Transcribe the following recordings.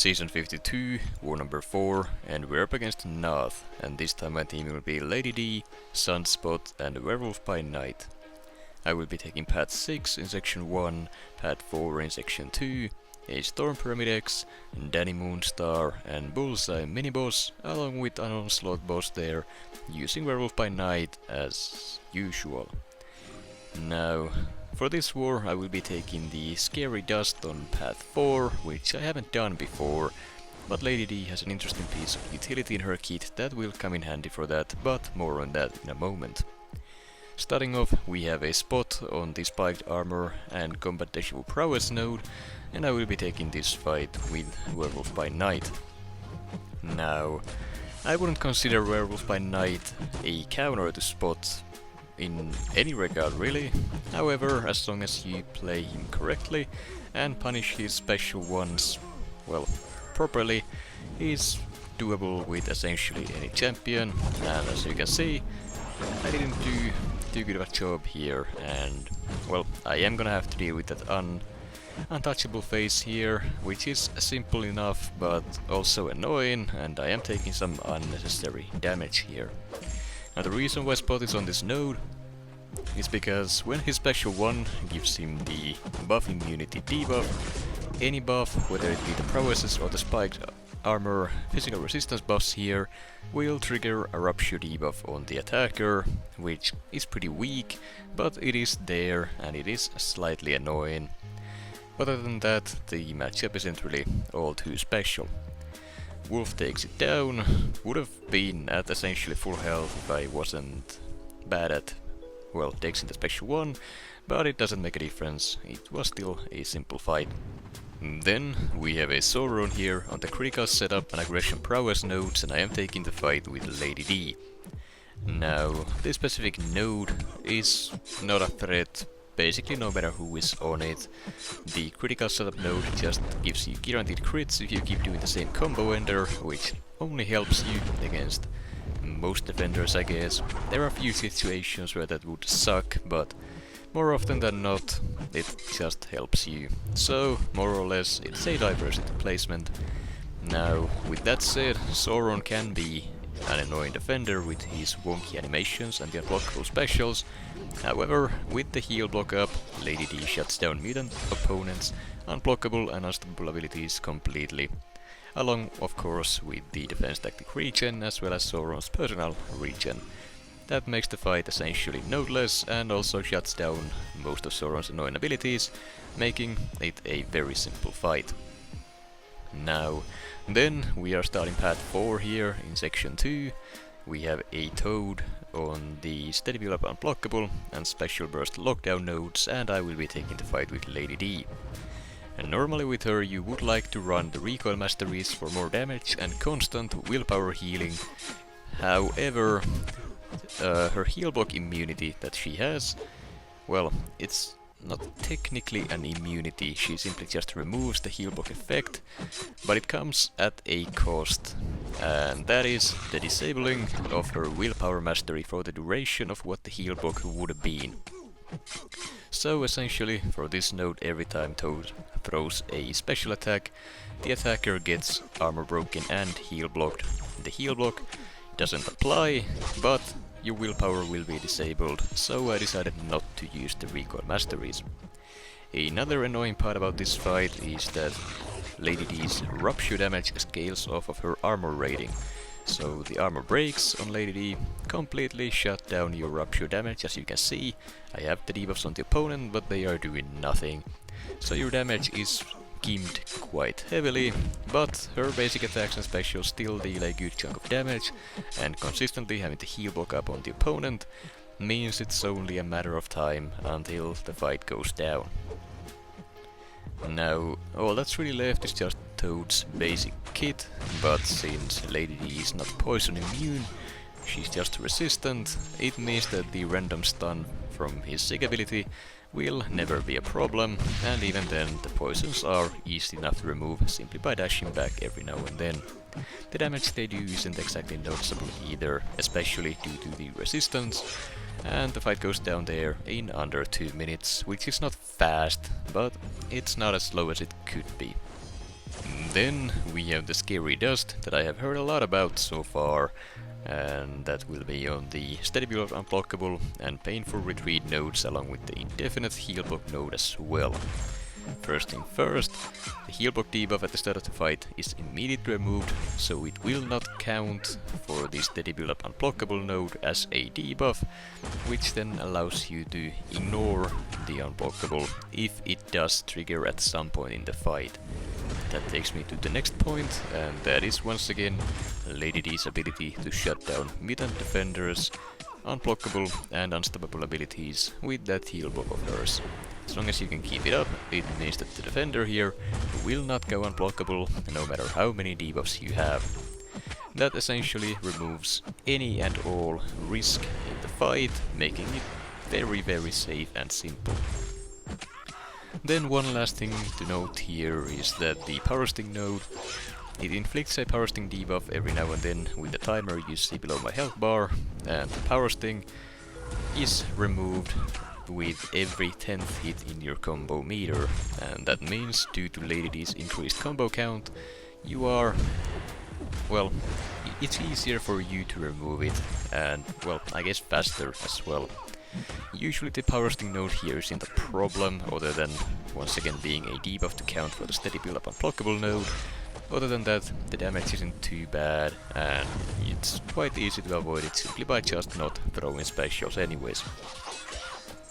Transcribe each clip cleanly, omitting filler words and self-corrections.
Season 52, War number 4, and we're up against North, and this time my team will be Lady D, Sunspot, and Werewolf by Night. I will be taking Path 6 in Section 1, Path 4 in Section 2, a Storm Pyramid X, Dani Moonstar, and Bullseye mini-boss, along with an Onslaught boss there, using Werewolf by Night as usual. Now, for this war I will be taking the Scary Dust on Path 4, which I haven't done before, but Lady D has an interesting piece of utility in her kit that will come in handy for that, but more on that in a moment. Starting off, we have a spot on the Spiked Armor and Combat Dashable Prowess node, and I will be taking this fight with Werewolf by Night. Now, I wouldn't consider Werewolf by Night a counter to Spot in any regard really, however, as long as you play him correctly and punish his special ones, well, properly, he's doable with essentially any champion, and as you can see, I didn't do too good of a job here, and well, I am gonna have to deal with that untouchable phase here, which is simple enough but also annoying, and I am taking some unnecessary damage here. Now the reason why Spot is on this node is because when his special 1 gives him the buff immunity debuff, any buff, whether it be the prowesses or the spiked armor physical resistance buffs here, will trigger a rupture debuff on the attacker, which is pretty weak, but it is there and it is slightly annoying. Other than that, the matchup isn't really all too special. Wolf takes it down, would have been at essentially full health if I wasn't bad at, well, takes in the special 1, but it doesn't make a difference, it was still a simple fight. Then we have a Sauron here on the critical setup and aggression prowess nodes, and I am taking the fight with Lady D. Now, this specific node is not a threat, basically no matter who is on it. The critical setup node just gives you guaranteed crits if you keep doing the same combo ender, which only helps you against most defenders, I guess. There are a few situations where that would suck, but more often than not, it just helps you. So, more or less, it's a diversity placement. Now, with that said, Sauron can be an annoying defender with his wonky animations and the unblockable specials. However, with the heal block up, Lady D shuts down mutant opponents' unblockable and unstoppable abilities completely. Along, of course, with the defense tactic regen as well as Sauron's personal regen. That makes the fight essentially nodeless and also shuts down most of Sauron's annoying abilities, making it a very simple fight. Now, then we are starting Path 4 here in Section 2. We have a Toad on the Steady Build Up Unblockable and Special Burst Lockdown nodes, and I will be taking the fight with Lady D. And normally with her you would like to run the recoil masteries for more damage and constant willpower healing. However, her heal block immunity that she has, well, it's not technically an immunity, she simply just removes the heal block effect, but it comes at a cost, and that is the disabling of her willpower mastery for the duration of what the heal block would have been. So essentially, for this node, every time Toad throws a special attack, the attacker gets armor broken and heal blocked. The heal block doesn't apply, but your willpower will be disabled, so I decided not to use the recoil masteries. Another annoying part about this fight is that Lady D's rupture damage scales off of her armor rating. So the armor breaks on Lady D completely shut down your rupture damage. As you can see, I have the debuffs on the opponent, but they are doing nothing. So your damage is skimmed quite heavily, but her basic attacks and specials still deal a good chunk of damage, and consistently having the heal block up on the opponent means it's only a matter of time until the fight goes down. Now, all that's really left is just Toad's basic kit, but since Lady D is not poison immune, she's just resistant, it means that the random stun from his sig ability will never be a problem, and even then the poisons are easy enough to remove simply by dashing back every now and then. The damage they do isn't exactly noticeable either, especially due to the resistance, and the fight goes down there in under 2 minutes, which is not fast, but it's not as slow as it could be. Then we have the scary dust that I have heard a lot about so far, and that will be on the steady build of unblockable and painful retreat nodes along with the indefinite heal block node as well. First thing first, the heal block debuff at the start of the fight is immediately removed, so it will not count for the steady build up unblockable node as a debuff, which then allows you to ignore the unblockable if it does trigger at some point in the fight. That takes me to the next point, and that is once again Lady D's ability to shut down mutant defenders, unblockable and unstoppable abilities with that heal block of hers. As long as you can keep it up, it means that the defender here will not go unblockable no matter how many debuffs you have. That essentially removes any and all risk in the fight, making it very safe and simple. Then one last thing to note here is that the Power Sting node, it inflicts a Power Sting debuff every now and then with the timer you see below my health bar, and the Power Sting is removed with every 10th hit in your combo meter, and that means due to Lady D's increased combo count, you are, well, it's easier for you to remove it, and, well, I guess faster as well. Usually the Power Sting node here isn't a problem, other than once again being a debuff to count for the steady build up unblockable node. Other than that, the damage isn't too bad, and it's quite easy to avoid it simply by just not throwing specials anyways.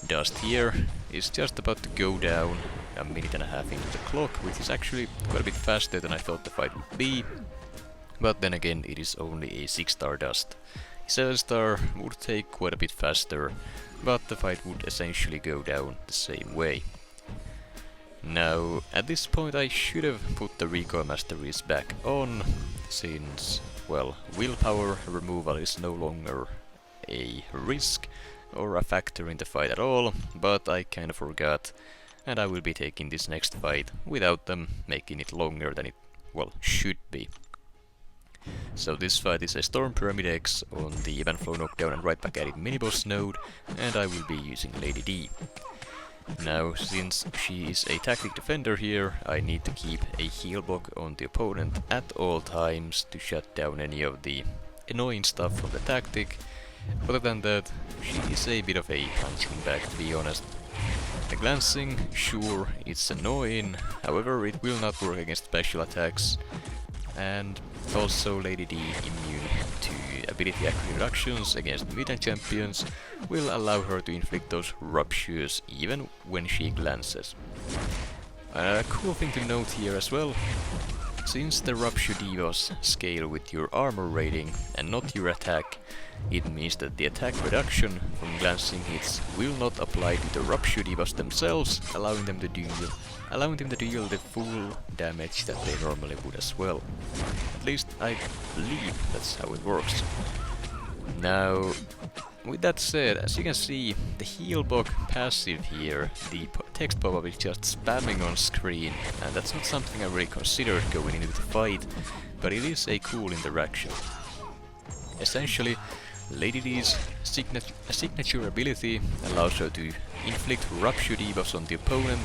Dust here is just about to go down a minute and a half into the clock, which is actually quite a bit faster than I thought the fight would be. But then again, it is only a 6-star dust. 7-star would take quite a bit faster, but the fight would essentially go down the same way. Now, at this point I should have put the recoil masteries back on, since, well, willpower removal is no longer a risk or a factor in the fight at all, but I kind of forgot, and I will be taking this next fight without them, making it longer than it, well, should be. So this fight is a Storm Pyramid X on the Event Flow Knockdown and Right Back At It miniboss node, and I will be using Lady D. Now, since she is a tactic defender here, I need to keep a heal block on the opponent at all times to shut down any of the annoying stuff from the tactic. Other than that, she is a bit of a punching bag, to be honest. The glancing, sure, it's annoying, however it will not work against special attacks, and also Lady D immune to ability accuracy reductions against mutant champions will allow her to inflict those ruptures even when she glances. A cool thing to note here as well, since the rupture debuffs scale with your armor rating and not your attack, it means that the attack reduction from glancing hits will not apply to the rupture debuffs themselves, allowing them to deal the full damage that they normally would as well. At least I believe that's how it works. Now, with that said, as you can see, the heal block passive here, the text pop-up is just spamming on screen, and that's not something I really considered going into the fight, but it is a cool interaction. Essentially, Lady D's signature ability allows her to inflict rupture debuffs on the opponent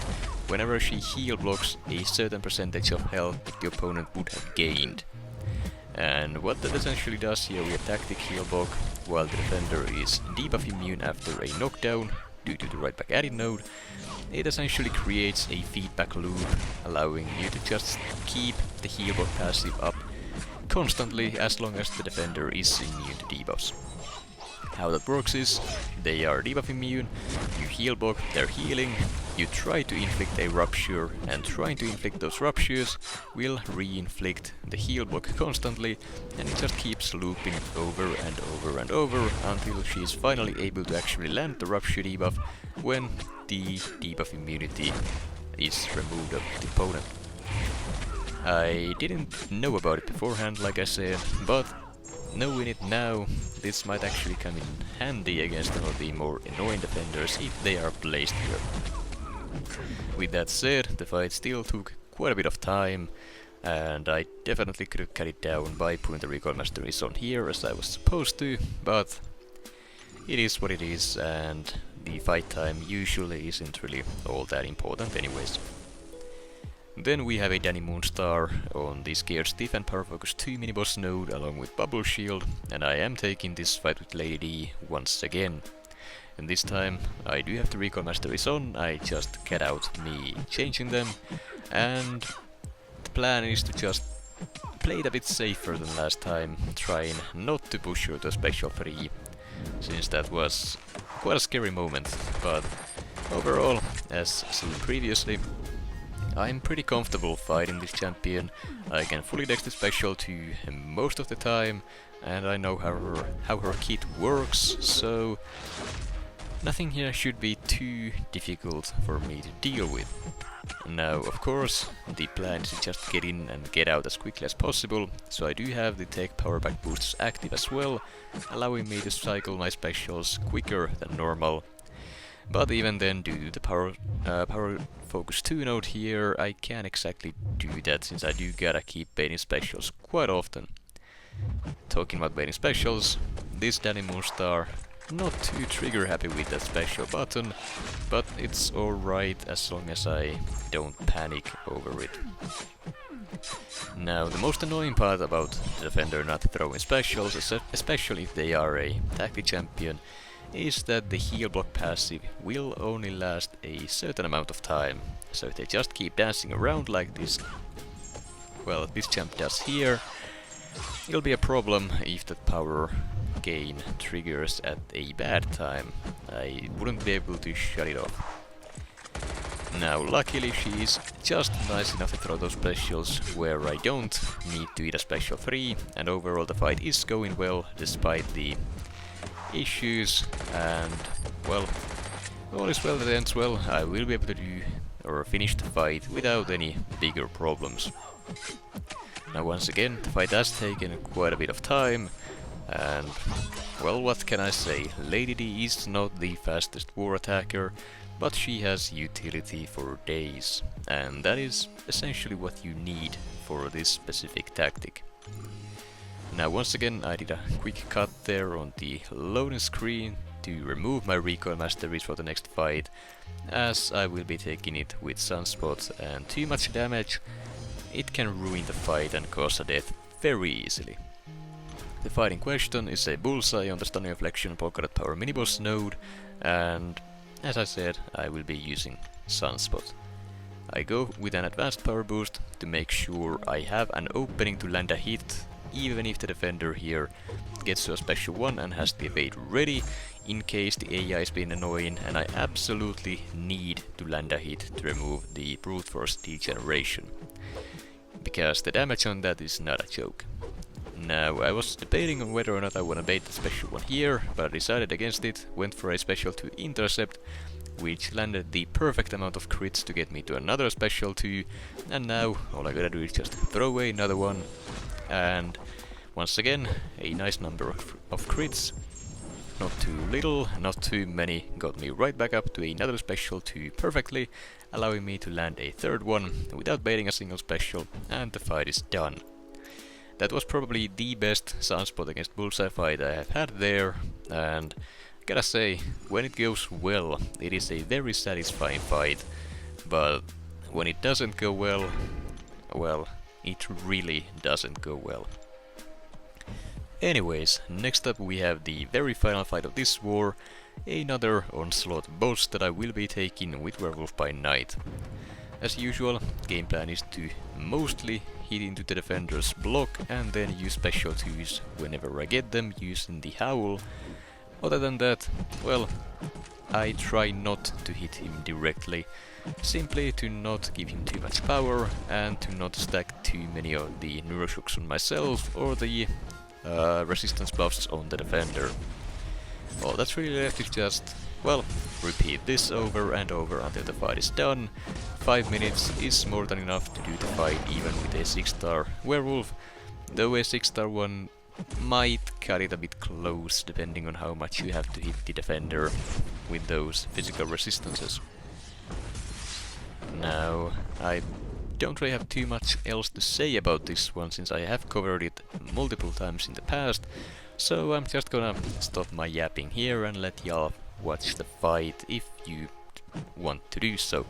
whenever she heal blocks a certain percentage of health that the opponent would have gained. And what that essentially does here with a tactic heal block, while the defender is debuff immune after a knockdown due to the right back added node, it essentially creates a feedback loop, allowing you to just keep the heal block passive up constantly as long as the defender is immune to debuffs. How that works is, they are debuff immune, you heal block their healing, you try to inflict a rupture, and trying to inflict those ruptures will re-inflict the heal block constantly, and it just keeps looping over and over and over until she is finally able to actually land the rupture debuff when the debuff immunity is removed of the opponent. I didn't know about it beforehand, like I said, but knowing it now, this might actually come in handy against some of the more annoying defenders if they are placed here. With that said, the fight still took quite a bit of time, and I definitely could have cut it down by putting the recoil masteries on here as I was supposed to, but it is what it is, and the fight time usually isn't really all that important anyways. Then we have a Dani Moonstar on the Scared Stiff and Power Focus 2 mini-boss node along with Bubble Shield, and I am taking this fight with Lady D once again. And this time I do have the Recall Masteries on, I just cut out me changing them, and the plan is to just play it a bit safer than last time, trying not to push her to a special 3, since that was quite a scary moment, but overall, as seen previously, I'm pretty comfortable fighting this champion. I can fully dex the special 2 most of the time, and I know how her kit works, so nothing here should be too difficult for me to deal with. Now, of course, the plan is to just get in and get out as quickly as possible, so I do have the tech power back boosts active as well, allowing me to cycle my specials quicker than normal. But even then, due to the power focus 2 node here, I can't exactly do that, since I do gotta keep baiting specials quite often. Talking about baiting specials, this Dani Moonstar, not too trigger happy with that special button, but it's alright as long as I don't panic over it. Now, the most annoying part about the defender not throwing specials, especially if they are a tactic champion, is that the heal block passive will only last a certain amount of time. So if they just keep dancing around like this, well, this champ does here, it'll be a problem if that power gain triggers at a bad time. I wouldn't be able to shut it off. Now, luckily she's just nice enough to throw those specials where I don't need to eat a special 3, and overall the fight is going well despite the issues, and well, all is well that ends well. I will be able to do or finish the fight without any bigger problems. Now once again, the fight has taken quite a bit of time, and well, what can I say? Lady D is not the fastest war attacker, but she has utility for days, and that is essentially what you need for this specific tactic. Now once again, I did a quick cut there on the loading screen to remove my recoil masteries for the next fight, as I will be taking it with Sunspot, and too much damage, it can ruin the fight and cause a death very easily. The fight in question is a Bullseye on the Stunning Reflection Polka Dot Power mini-boss node, and as I said, I will be using Sunspot. I go with an advanced power boost to make sure I have an opening to land a hit, even if the defender here gets to a special 1 and has the evade ready, in case the AI is being annoying and I absolutely need to land a hit to remove the brute force degeneration, because the damage on that is not a joke. Now, I was debating on whether or not I want to bait the special 1 here, but I decided against it, went for a special 2 intercept, which landed the perfect amount of crits to get me to another special 2, and now all I gotta do is just throw away another one, and once again, a nice number of crits. Not too little, not too many, got me right back up to another special 2 perfectly, allowing me to land a third one without baiting a single special, and the fight is done. That was probably the best Sunspot against Bullseye fight I have had there, and gotta say, when it goes well, it is a very satisfying fight, but when it doesn't go well, well, it really doesn't go well. Anyways, next up we have the very final fight of this war, another Onslaught boss that I will be taking with Werewolf by night. As usual, game plan is to mostly hit into the defender's block and then use special 2s whenever I get them using the Howl. Other than that, well, I try not to hit him directly, simply to not give him too much power and to not stack too many of the Neuroshocks on myself or the resistance buffs on the defender. All that's really left is just, well, repeat this over and over until the fight is done. 5 minutes is more than enough to do the fight even with a 6-star werewolf, though a 6-star one might cut it a bit close depending on how much you have to hit the defender with those physical resistances. Now, I don't really have too much else to say about this one since I have covered it multiple times in the past, so I'm just gonna stop my yapping here and let y'all watch the fight if you want to do so.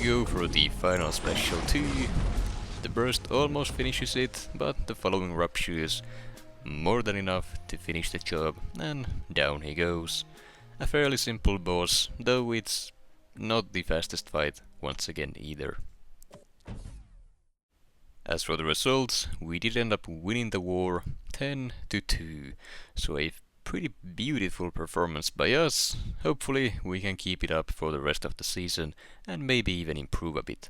go for the final special 2. The burst almost finishes it, but the following rupture is more than enough to finish the job, and down he goes. A fairly simple boss, though it's not the fastest fight once again either. As for the results, we did end up winning the war 10-2, so a pretty beautiful performance by us. Hopefully we can keep it up for the rest of the season and maybe even improve a bit.